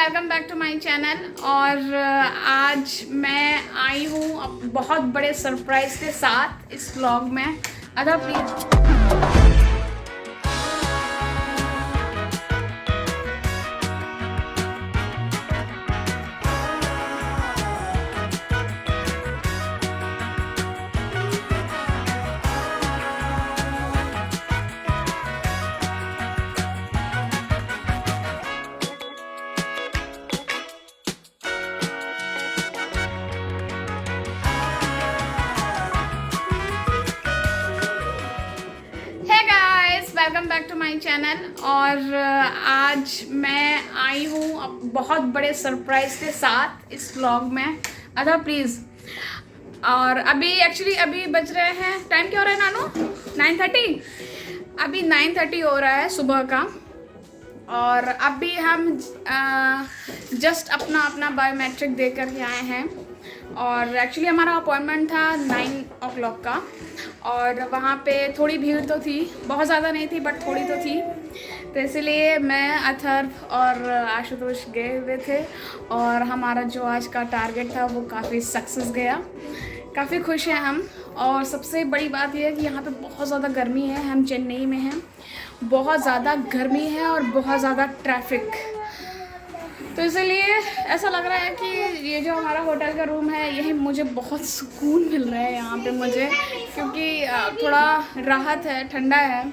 Welcome back to my channel. और आज मैं आई हूँ बहुत बड़े सरप्राइज के साथ इस व्लॉग में। Ada please. Welcome back to my channel. और आज मैं आई हूँ बहुत बड़े सरप्राइज के साथ इस व्लॉग में। अदा प्लीज़। और अभी बज रहे हैं, टाइम क्या हो रहा है नानू? 9:30। अभी 9:30 हो रहा है सुबह का। और अभी हम जस्ट अपना बायोमेट्रिक दे कर के आए हैं। और एक्चुअली हमारा अपॉइंटमेंट था 9 o'clock का। और वहाँ पे थोड़ी भीड़ तो थी, बहुत ज़्यादा नहीं थी बट थोड़ी तो थी। तो इसलिए मैं, अथर्व और आशुतोष गए हुए थे। और हमारा जो आज का टारगेट था वो काफ़ी सक्सेस गया। काफ़ी खुश हैं हम। और सबसे बड़ी बात यह है कि यहाँ पे बहुत ज़्यादा गर्मी है। हम चेन्नई में हैं, बहुत ज़्यादा गर्मी है और बहुत ज़्यादा ट्रैफिक। तो इसलिए ऐसा लग रहा है कि ये जो हमारा होटल का रूम है यही मुझे बहुत सुकून मिल रहा है यहाँ पे मुझे, क्योंकि थोड़ा राहत है, ठंडा है।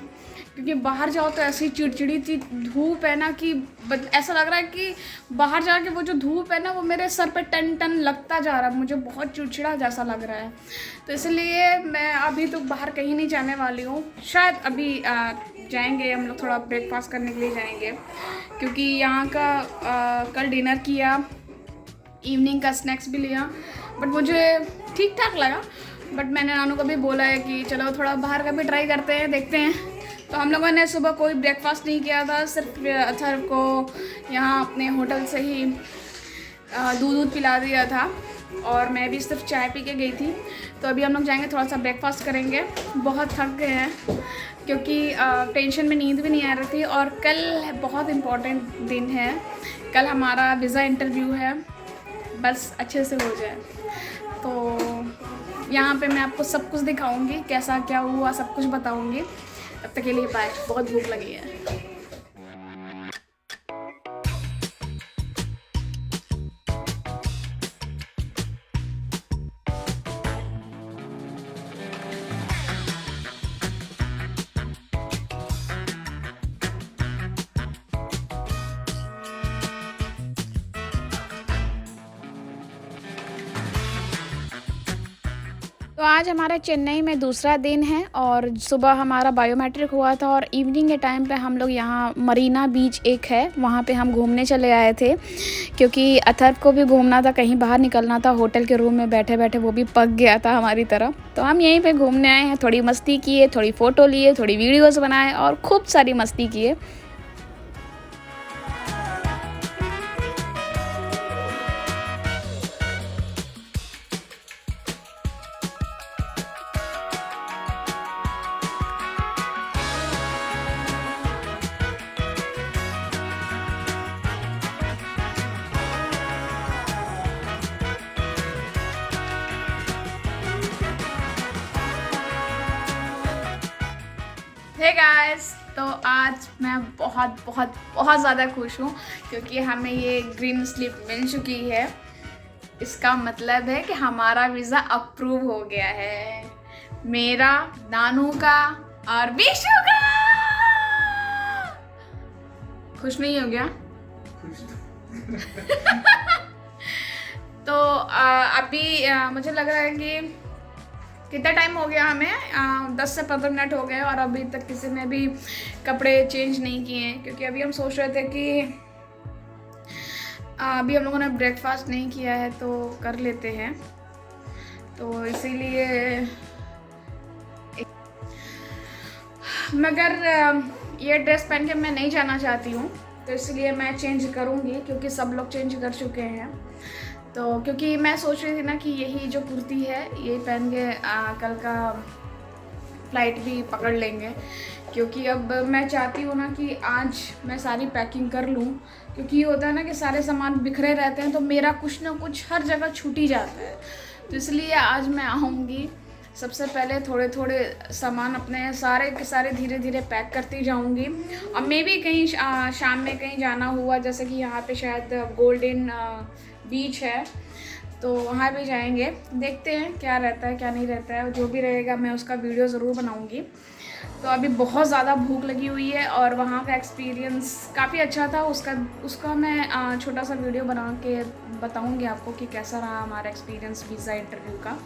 क्योंकि बाहर जाओ तो ऐसी चिड़चिड़ी सी धूप है ना कि ऐसा लग रहा है कि बाहर जाके वो जो धूप है ना वो मेरे सर पे टन टन लगता जा रहा है। मुझे बहुत चिड़चिड़ा जैसा लग रहा है। तो इसलिए मैं अभी तो बाहर कहीं नहीं जाने वाली हूँ। शायद अभी जाएंगे हम लोग, थोड़ा ब्रेकफास्ट करने के लिए जाएंगे। क्योंकि यहाँ का कल डिनर किया, इवनिंग का स्नैक्स भी लिया, बट मुझे ठीक ठाक लगा। बट मैंने नानू को भी बोला है कि चलो थोड़ा बाहर का भी ट्राई करते हैं, देखते हैं। तो हम लोगों ने सुबह कोई ब्रेकफास्ट नहीं किया था, सिर्फ अथर्व को यहाँ अपने होटल से ही दूध पिला दिया था। और मैं भी सिर्फ चाय पी के गई थी। तो अभी हम लोग जाएंगे, थोड़ा सा ब्रेकफास्ट करेंगे। बहुत थक गए हैं क्योंकि टेंशन में नींद भी नहीं आ रही थी। और कल बहुत इम्पोर्टेंट दिन है, कल हमारा वीज़ा इंटरव्यू है। बस अच्छे से हो जाए तो यहाँ पे मैं आपको सब कुछ दिखाऊंगी, कैसा क्या हुआ सब कुछ बताऊंगी। तब तक के लिए बाय, बहुत भूख लगी है। तो आज हमारा चेन्नई में दूसरा दिन है। और सुबह हमारा बायोमेट्रिक हुआ था और इवनिंग के टाइम पे हम लोग यहाँ मरीना बीच एक है वहाँ पे हम घूमने चले आए थे। क्योंकि अथर्व को भी घूमना था, कहीं बाहर निकलना था। होटल के रूम में बैठे बैठे वो भी पक गया था हमारी तरह। तो हम यहीं पे घूमने आए हैं, थोड़ी मस्ती किए, थोड़ी फ़ोटो लिए, थोड़ी वीडियोज़ बनाए और खूब सारी मस्ती किए। हे गाइस, तो आज मैं बहुत बहुत बहुत ज़्यादा खुश हूँ क्योंकि हमें ये ग्रीन स्लिप मिल चुकी है। इसका मतलब है कि हमारा वीज़ा अप्रूव हो गया है, मेरा, नानू का और विशु का। खुश नहीं हो गया? तो अभी मुझे लग रहा है कि कितना टाइम हो गया हमें, 10 से 15 मिनट हो गए और अभी तक किसी ने भी कपड़े चेंज नहीं किए हैं। क्योंकि अभी हम सोच रहे थे कि अभी हम लोगों ने ब्रेकफास्ट नहीं किया है तो कर लेते हैं। तो इसीलिए मगर ये ड्रेस पहन के मैं नहीं जाना चाहती हूँ, तो इसलिए मैं चेंज करूँगी क्योंकि सब लोग चेंज कर चुके हैं। तो क्योंकि मैं सोच रही थी ना कि यही जो कुर्ती है ये पहन के कल का फ़्लाइट भी पकड़ लेंगे, क्योंकि अब मैं चाहती हूँ ना कि आज मैं सारी पैकिंग कर लूँ, क्योंकि ये होता है ना कि सारे सामान बिखरे रहते हैं तो मेरा कुछ ना कुछ हर जगह छूट ही जाता है। तो इसलिए आज मैं आऊँगी, सबसे पहले थोड़े थोड़े सामान अपने सारे के सारे धीरे धीरे पैक करती जाऊँगी। और मे भी कहीं शाम में कहीं जाना हुआ, जैसे कि यहाँ पे शायद गोल्डन बीच है, तो वहाँ भी जाएंगे। देखते हैं क्या रहता है क्या नहीं रहता है, जो भी रहेगा मैं उसका वीडियो ज़रूर बनाऊँगी। तो अभी बहुत ज़्यादा भूख लगी हुई है और वहाँ का एक्सपीरियंस काफ़ी अच्छा था, उसका मैं छोटा सा वीडियो बना के बताऊँगी आपको कि कैसा रहा हमारा एक्सपीरियंस वीज़ा इंटरव्यू का।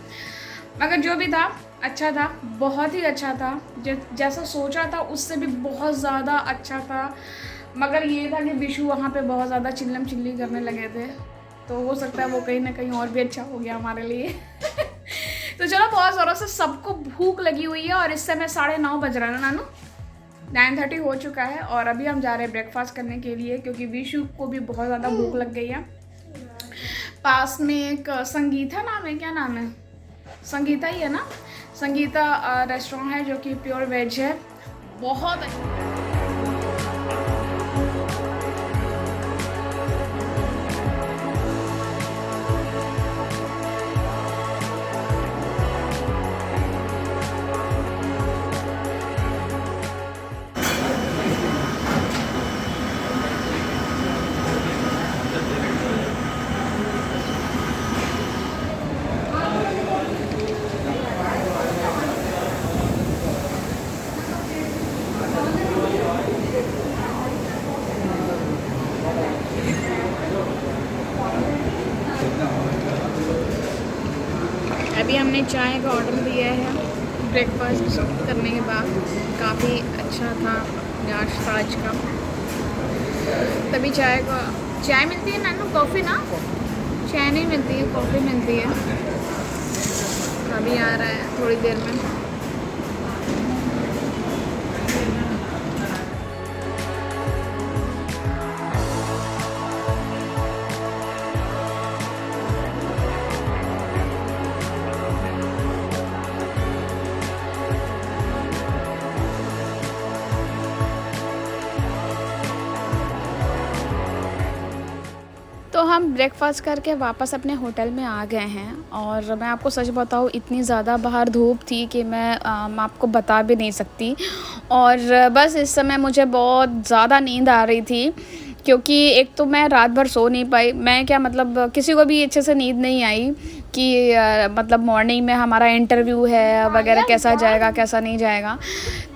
मगर जो भी था अच्छा था, बहुत ही अच्छा था, जैसा सोचा था उससे भी बहुत ज़्यादा अच्छा था। मगर ये था कि विशु वहाँ पे बहुत ज़्यादा चिल्लम चिल्ली करने लगे थे, तो हो सकता है वो कहीं ना कहीं और भी अच्छा हो गया हमारे लिए। तो चलो, बहुत ज़ोरों से सबको भूख लगी हुई है और इस समय 9:30 बज रहा है ना नानू, 9:30 हो चुका है और अभी हम जा रहे हैं ब्रेकफास्ट करने के लिए, क्योंकि विशु को भी बहुत ज़्यादा भूख लग गई है। पास में एक संगीता नाम है, क्या नाम है, संगीता ही है ना, संगीता रेस्टोरेंट है जो कि प्योर वेज है, बहुत अभी हमने चाय का ऑर्डर दिया है ब्रेकफास्ट करने के बाद। काफ़ी अच्छा था नाश्ता आज का। तभी चाय मिलती है नानू, कॉफ़ी ना, चाय नहीं मिलती है, कॉफ़ी मिलती है। अभी आ रहा है थोड़ी देर में। तो हम ब्रेकफास्ट करके वापस अपने होटल में आ गए हैं और मैं आपको सच बताऊँ, इतनी ज़्यादा बाहर धूप थी कि मैं आपको बता भी नहीं सकती। और बस इस समय मुझे बहुत ज़्यादा नींद आ रही थी, क्योंकि एक तो मैं रात भर सो नहीं पाई। मैं क्या मतलब, किसी को भी अच्छे से नींद नहीं आई कि मतलब मॉर्निंग में हमारा इंटरव्यू है वगैरह, कैसा जाएगा कैसा नहीं जाएगा।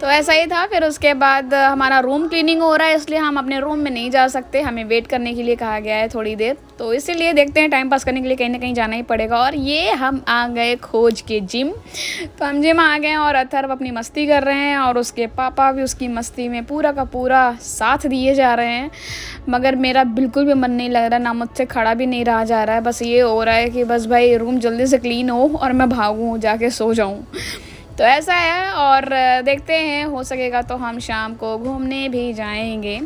तो ऐसा ही था। फिर उसके बाद हमारा रूम क्लीनिंग हो रहा है, इसलिए हम अपने रूम में नहीं जा सकते, हमें वेट करने के लिए कहा गया है थोड़ी देर। तो इसीलिए देखते हैं, टाइम पास करने के लिए कहीं ना कहीं जाना ही पड़ेगा। और ये हम आ गए खोज के जिम। तो हम जिम आ गए और अथर्व अपनी मस्ती कर रहे हैं और उसके पापा भी उसकी मस्ती में पूरा का पूरा साथ दिए जा रहे हैं। मगर मेरा बिल्कुल भी मन नहीं लग रहा, ना मुझसे खड़ा भी नहीं रहा जा रहा है। बस ये हो रहा है कि बस भाई रूम जल्दी से क्लीन हो और मैं भागूँ, जाके सो जाऊँ। तो ऐसा है। और देखते हैं, हो सकेगा तो हम शाम को घूमने भी जाएंगे।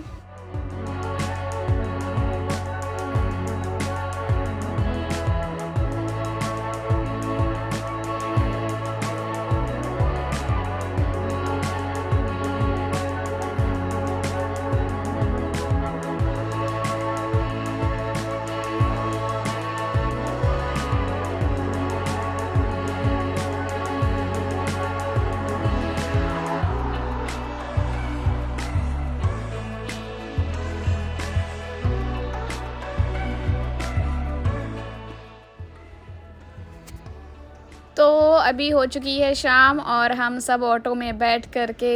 तो अभी हो चुकी है शाम और हम सब ऑटो में बैठ करके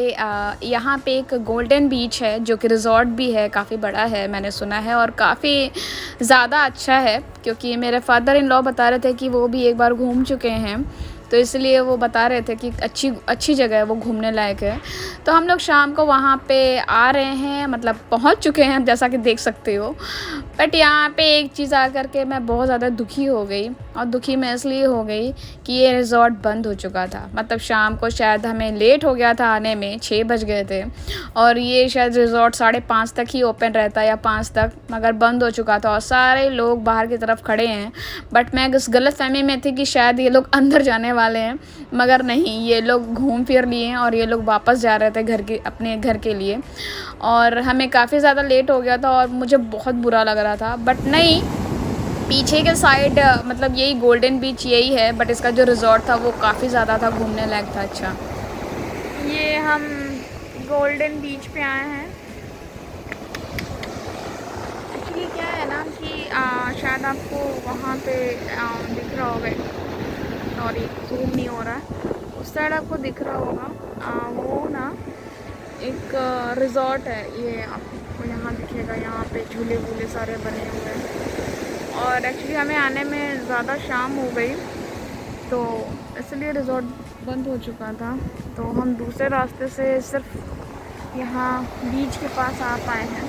यहाँ पे एक गोल्डन बीच है जो कि रिज़ॉर्ट भी है, काफ़ी बड़ा है मैंने सुना है और काफ़ी ज़्यादा अच्छा है, क्योंकि मेरे फादर इन लॉ बता रहे थे कि वो भी एक बार घूम चुके हैं, तो इसलिए वो बता रहे थे कि अच्छी जगह है, वो घूमने लायक है। तो हम लोग शाम को वहाँ पे आ रहे हैं, मतलब पहुँच चुके हैं जैसा कि देख सकते हो। बट यहाँ पे एक चीज़ आ कर के मैं बहुत ज़्यादा दुखी हो गई, और दुखी मैं इसलिए हो गई कि ये रिज़ॉर्ट बंद हो चुका था। मतलब शाम को शायद हमें लेट हो गया था आने में, 6 बज गए थे और ये शायद रिज़ॉर्ट 5:30 तक ही ओपन रहता या 5 तक, मगर बंद हो चुका था और सारे लोग बाहर की तरफ खड़े हैं। बट मैं इस गलतफ़हमी में थी कि शायद ये लोग अंदर जाने वाले हैं, मगर नहीं, ये लोग घूम फिर लिए हैं और ये लोग वापस जा रहे थे अपने घर के लिए। और हमें काफ़ी ज़्यादा लेट हो गया था और मुझे बहुत बुरा लग रहा था। बट नहीं, पीछे के साइड मतलब यही गोल्डन बीच यही है, बट इसका जो रिज़ॉर्ट था वो काफ़ी ज़्यादा था, घूमने लायक था। अच्छा, ये हम गोल्डन बीच पे आए हैं। एक्चुअली क्या है ना कि शायद आपको वहाँ पे दिख रहा होगा, सॉरी जूम नहीं हो रहा है, उस साइड आपको दिख रहा होगा वो ना एक रिज़ॉर्ट है। ये आपको यहाँ दिखेगा, यहाँ पे झूले वूले सारे बने हुए हैं। और एक्चुअली हमें आने में ज़्यादा शाम हो गई तो इसलिए रिज़ॉर्ट बंद हो चुका था, तो हम दूसरे रास्ते से सिर्फ यहाँ बीच के पास आ पाए हैं।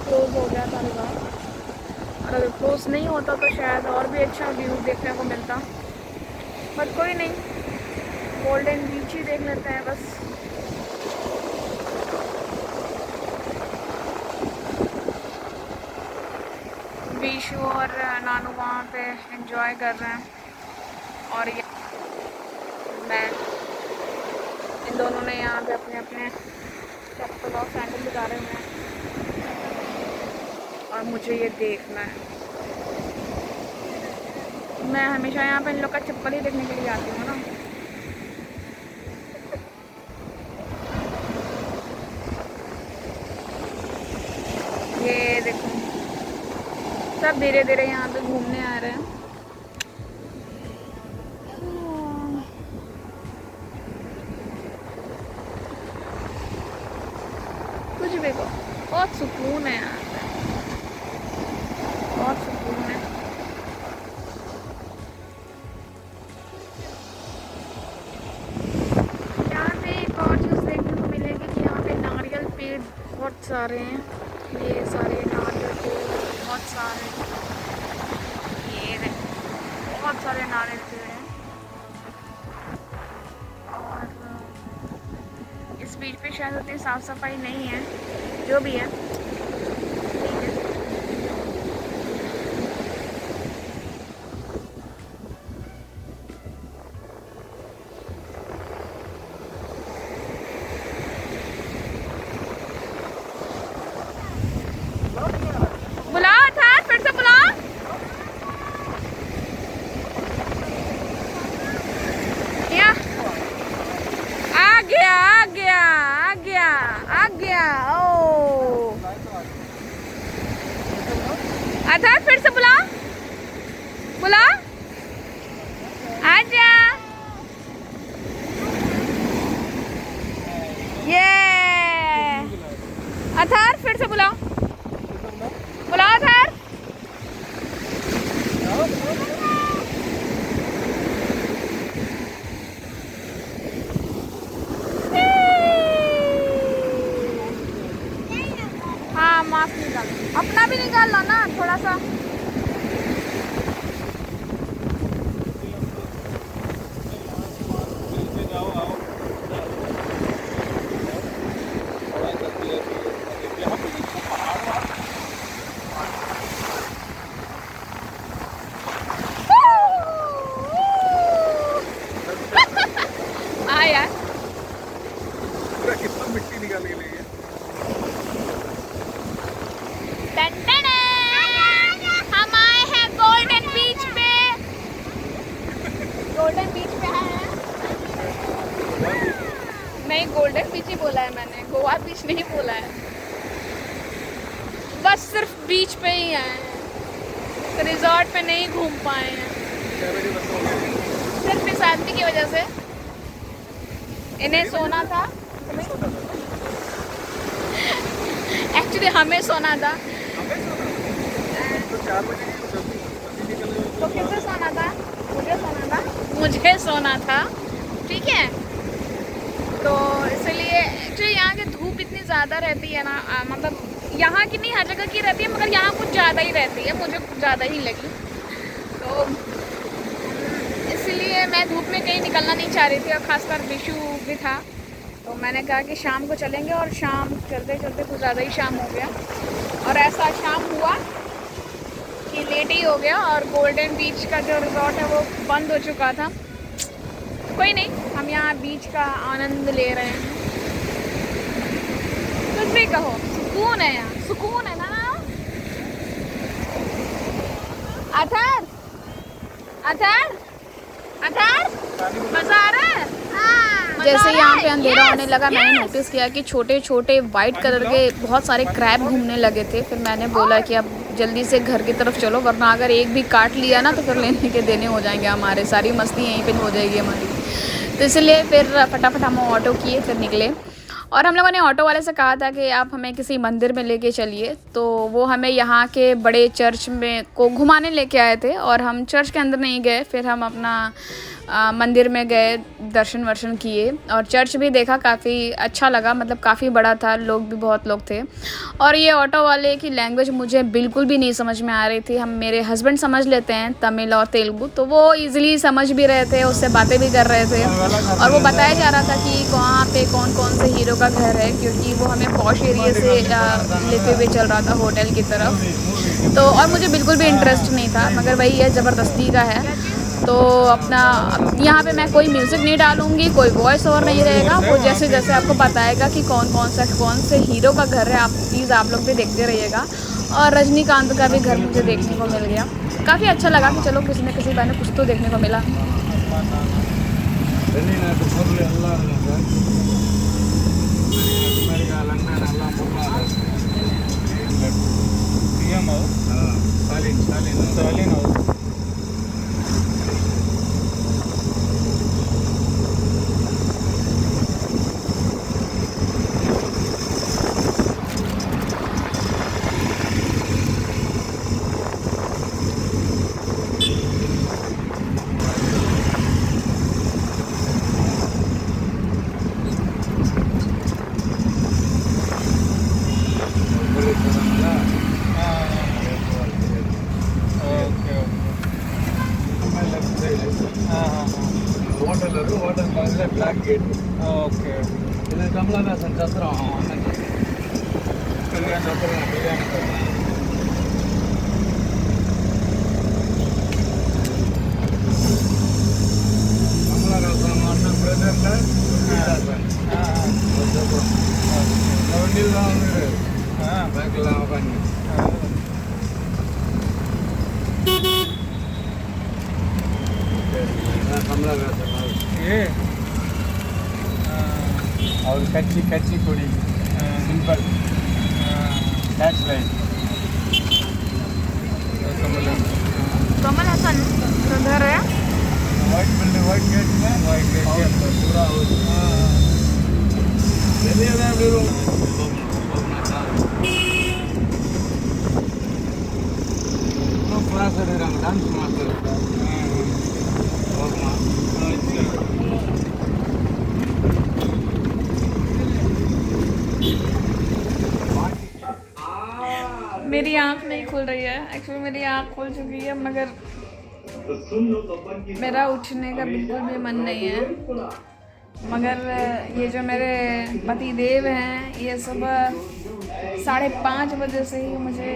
क्लोज़ हो गया था रिज़ॉर्ट, और अगर क्लोज़ नहीं होता तो शायद और भी अच्छा व्यू देखने को मिलता, बट कोई नहीं, गोल्डन बीच ही देख लेते हैं बस। बीशु और नानू वहाँ पे एंजॉय कर रहे हैं और ये मैं, इन दोनों ने यहाँ पे अपने अपने चप्पल और सैंडल उतारे हुए हैं और मुझे ये देखना है। मैं हमेशा यहाँ पे इन लोग का चप्पल ही देखने के लिए आती हूँ ना। ये देखो, सब धीरे धीरे यहाँ पे घूमने आ रहे हैं। कुछ भी को बहुत सुकून है यहाँ पे, बहुत सुकून है। यहाँ पे एक और चीज़ देखने को मिलेगी कि यहाँ पे नारियल पेड़ बहुत सारे हैं। ये सारे नारियल पेड़ बहुत सारे, ये बहुत सारे नारियल पेड़ हैं। और इस बीच पे शायद उतनी साफ़ सफाई नहीं है, जो भी है ठीक है। बुलाओ था, फिर से बुलाओ। या आ गया आ गया आ गया आ गया। ओ अच्छा, फिर से बुलाओ, बुलाओ, आजा। ये अथार, फिर से बुलाओ, बुलाओ अथार। हाँ, मास्क निकाल, अपना भी निकाल लो ना थोड़ा सा। यार कितना मिट्टी निकाल के लिए हम आए हैं गोल्डन बीच पे। गोल्डन बीच पे आए हैं, नहीं गोल्डन बीच ही बोला है मैंने, गोवा बीच नहीं बोला है। बस सिर्फ बीच पे ही आए हैं, तो रिजॉर्ट पे नहीं घूम पाए हैं, सिर्फ इस आदमी की वजह से। इन्हें सोना था, एक्चुअली हमें सोना था। तो किसे सोना था? मुझे सोना था, मुझे सोना था, ठीक है। तो इसलिए एक्चुअली यहाँ की धूप इतनी ज़्यादा रहती है ना, मतलब यहाँ की नहीं हर जगह की रहती है, मगर यहाँ कुछ ज़्यादा ही रहती है, मुझे कुछ ज़्यादा ही लगी। तो इसलिए मैं धूप में कहीं निकलना नहीं चाह रही थी, और ख़ासकर विशु भी था, तो मैंने कहा कि शाम को चलेंगे, और शाम चलते चलते कुछ ज़्यादा ही शाम हो गया, और ऐसा शाम हुआ कि लेट ही हो गया, और गोल्डन बीच का जो रिजॉर्ट है वो बंद हो चुका था। कोई नहीं, हम यहाँ बीच का आनंद ले रहे हैं। कुछ भी कहो, सुकून है यहाँ, सुकून है ना। अथर अथर अथर, मज़ा आ रहा है। जैसे यहाँ पे अंधेरा होने लगा, मैंने नोटिस किया कि छोटे छोटे वाइट कलर के बहुत सारे क्रैब घूमने लगे थे। फिर मैंने बोला कि अब जल्दी से घर की तरफ चलो, वरना अगर एक भी काट लिया ना तो फिर लेने के देने हो जाएंगे हमारे, सारी मस्ती यहीं पे हो जाएगी हमारी। तो इसलिए फिर फटाफट हम ऑटो किए, फिर निकले। और हम लोगों ने ऑटो वाले से कहा था कि आप हमें किसी मंदिर में लेके चलिए, तो वो हमें यहाँ के बड़े चर्च में को घुमाने लेके आए थे, और हम चर्च के अंदर नहीं गए। फिर हम अपना मंदिर में गए, दर्शन वर्शन किए, और चर्च भी देखा, काफ़ी अच्छा लगा, मतलब काफ़ी बड़ा था, लोग भी बहुत लोग थे। और ये ऑटो वाले की लैंग्वेज मुझे बिल्कुल भी नहीं समझ में आ रही थी। हम मेरे हस्बैंड समझ लेते हैं तमिल और तेलुगु, तो वो ईज़िली समझ भी रहे थे, उससे बातें भी कर रहे थे, और वो बताया जा रहा था कि वहाँ पे कौन कौन से हीरो का घर है, क्योंकि वो हमें पॉश एरिया से लेते हुए चल रहा था होटल की तरफ। तो और मुझे बिल्कुल भी इंटरेस्ट नहीं था, मगर वही है, ज़बरदस्ती का है। तो अपना यहाँ पे मैं कोई म्यूज़िक नहीं डालूँगी, कोई वॉइस ओवर नहीं रहेगा, वो जैसे जैसे आपको बताएगा कि कौन से हीरो का घर है, आप प्लीज़ आप लोग भी देखते रहिएगा। और रजनीकांत का भी घर मुझे देखने को मिल गया, काफ़ी अच्छा लगा कि चलो किसी न किसी बहाने कुछ तो देखने को मिला। ब्लैक गेट ओके ಇದು ಕಮಲಾದಾಸನ್ ಛತ್ರ ಕಲ್ಯಾಣ ಕಮಲಾದಾಸನ್ ಮಾಸ್ಟರ್ ಬ್ರದರ್ ಬ್ಯಾಕ್ಲ ಬನ್ನಿ कमलादासन ये और कच्ची कच्ची थोड़ी simple touch light Kamal Haasan घर है, वाइट बिल्डिंग वाइट गेट में वाइट गेट पूरा क्लास डांस मास्टर मेरी आँख नहीं खुल रही है। एक्चुअली मेरी आँख खुल चुकी है, मगर मेरा उठने का बिल्कुल भी मन नहीं है। मगर ये जो मेरे पति देव हैं, ये सुबह 5:30 बजे से ही मुझे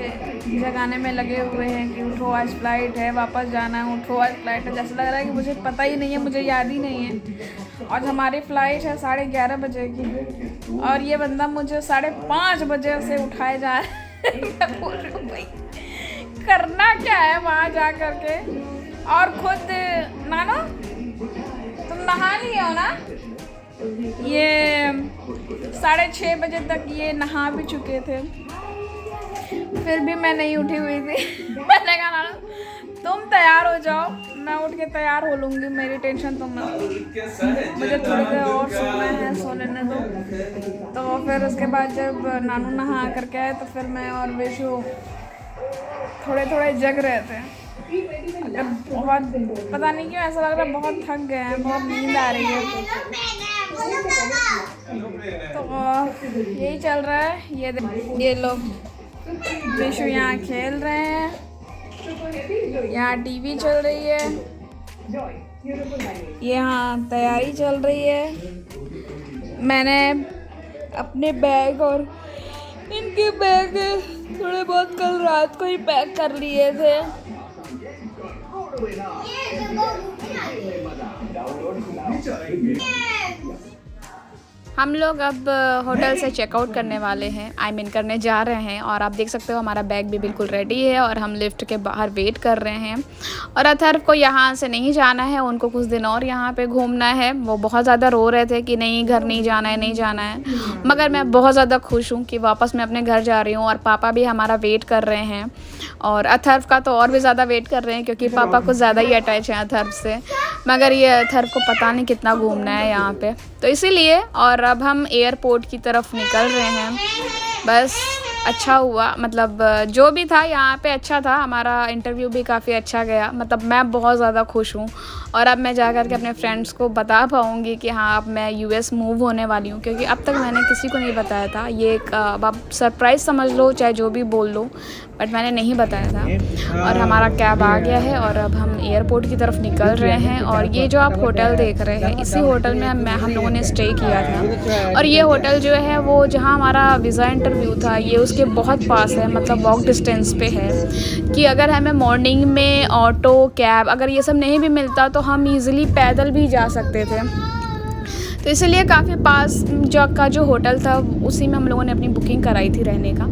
जगाने में लगे हुए हैं कि उठो आज फ्लाइट है, वापस जाना है, उठो आज फ्लाइट है। जैसे लग रहा है कि मुझे पता ही नहीं है, मुझे याद ही नहीं है। आज हमारी फ़्लाइट है 11:30 बजे की, और ये बंदा मुझे 5:30 बजे से उठाए जा रहा है। मैं बोल रही हूँ भाई करना क्या है वहाँ जा कर के। और खुद नाना तुम नहा लिए हो ना? ये 6:30 बजे तक ये नहा भी चुके थे, फिर भी मैं नहीं उठी हुई थी। मैंने कहा नाना तुम तैयार हो जाओ, मैं उठ के तैयार हो लूँगी, मेरी टेंशन तुम मत, मुझे थोड़ी देर और सोना है, सो लेने दो। तो फिर उसके बाद जब नानू नहा करके आए तो फिर मैं और विशु थोड़े थोड़े जग रहे थे। अगर बहुत पता नहीं क्यों ऐसा लग रहा है बहुत थक गए हैं, बहुत नींद आ रही है। तो यही चल रहा है। ये लोग विशु यहाँ खेल रहे हैं, यहाँ टीवी चल रही है, यहाँ तैयारी चल रही है। मैंने अपने बैग और इनके बैग थोड़े बहुत कल रात को ही पैक कर लिए थे। हम लोग अब होटल से चेकआउट करने वाले हैं, करने जा रहे हैं। और आप देख सकते हो हमारा बैग भी बिल्कुल रेडी है और हम लिफ्ट के बाहर वेट कर रहे हैं। और अथर्व को यहाँ से नहीं जाना है, उनको कुछ दिन और यहाँ पे घूमना है। वो बहुत ज़्यादा रो रहे थे कि नहीं घर नहीं जाना है, नहीं जाना है। मगर मैं बहुत ज़्यादा खुश हूँ कि वापस मैं अपने घर जा रही हूँ। और पापा भी हमारा वेट कर रहे हैं और अथर्व का तो और भी ज़्यादा वेट कर रहे हैं क्योंकि पापा कुछ ज़्यादा ही अटैच हैं अथर्व से। मगर ये अथर्व को पता नहीं कितना घूमना है यहाँ पे, तो इसीलिए। और अब हम एयरपोर्ट की तरफ निकल रहे हैं। बस अच्छा हुआ, मतलब जो भी था यहाँ पे अच्छा था। हमारा इंटरव्यू भी काफ़ी अच्छा गया, मतलब मैं बहुत ज़्यादा खुश हूँ। और अब मैं जा कर के अपने फ्रेंड्स को बता पाऊँगी कि हाँ अब मैं यूएस मूव होने वाली हूँ, क्योंकि अब तक मैंने किसी को नहीं बताया था। ये एक अब आप सरप्राइज़ समझ लो, चाहे जो भी बोल लो, बट मैंने नहीं बताया था। और हमारा कैब आ गया है और अब हम एयरपोर्ट की तरफ निकल रहे हैं। और ये जो आप होटल देख रहे हैं, इसी होटल में हम लोगों ने स्टे किया था। और ये होटल जो है वो जहाँ हमारा वीज़ा इंटरव्यू था, ये उसके बहुत पास है, मतलब वॉक डिस्टेंस पे है। कि अगर हमें मॉर्निंग में ऑटो कैब अगर ये सब नहीं भी मिलता तो हम ईज़िली पैदल भी जा सकते थे। तो इसलिए काफ़ी पास जो होटल था उसी में हम लोगों ने अपनी बुकिंग कराई थी रहने का।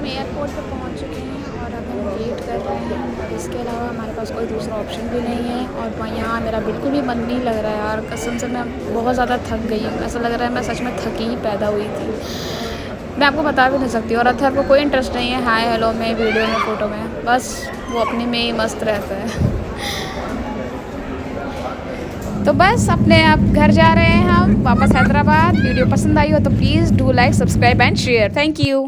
एयरपोर्ट पर पहुंच चुके हैं और अब हम वेट कर रहे हैं। इसके अलावा हमारे पास कोई दूसरा ऑप्शन भी नहीं है। और यहाँ मेरा बिल्कुल भी मन नहीं लग रहा है यार, कसम से मैं बहुत ज़्यादा थक गई हूँ। ऐसा लग रहा है मैं सच में थकी ही पैदा हुई थी, मैं आपको बता भी नहीं सकती। और अथर्व को कोई इंटरेस्ट नहीं है हाय हेलो में, वीडियो में, फ़ोटो में, बस वो अपने में ही मस्त रहता है। तो बस अपने आप घर जा रहे हैं हम वापस हैदराबाद। वीडियो पसंद आई हो तो please do like, subscribe and share. Thank you.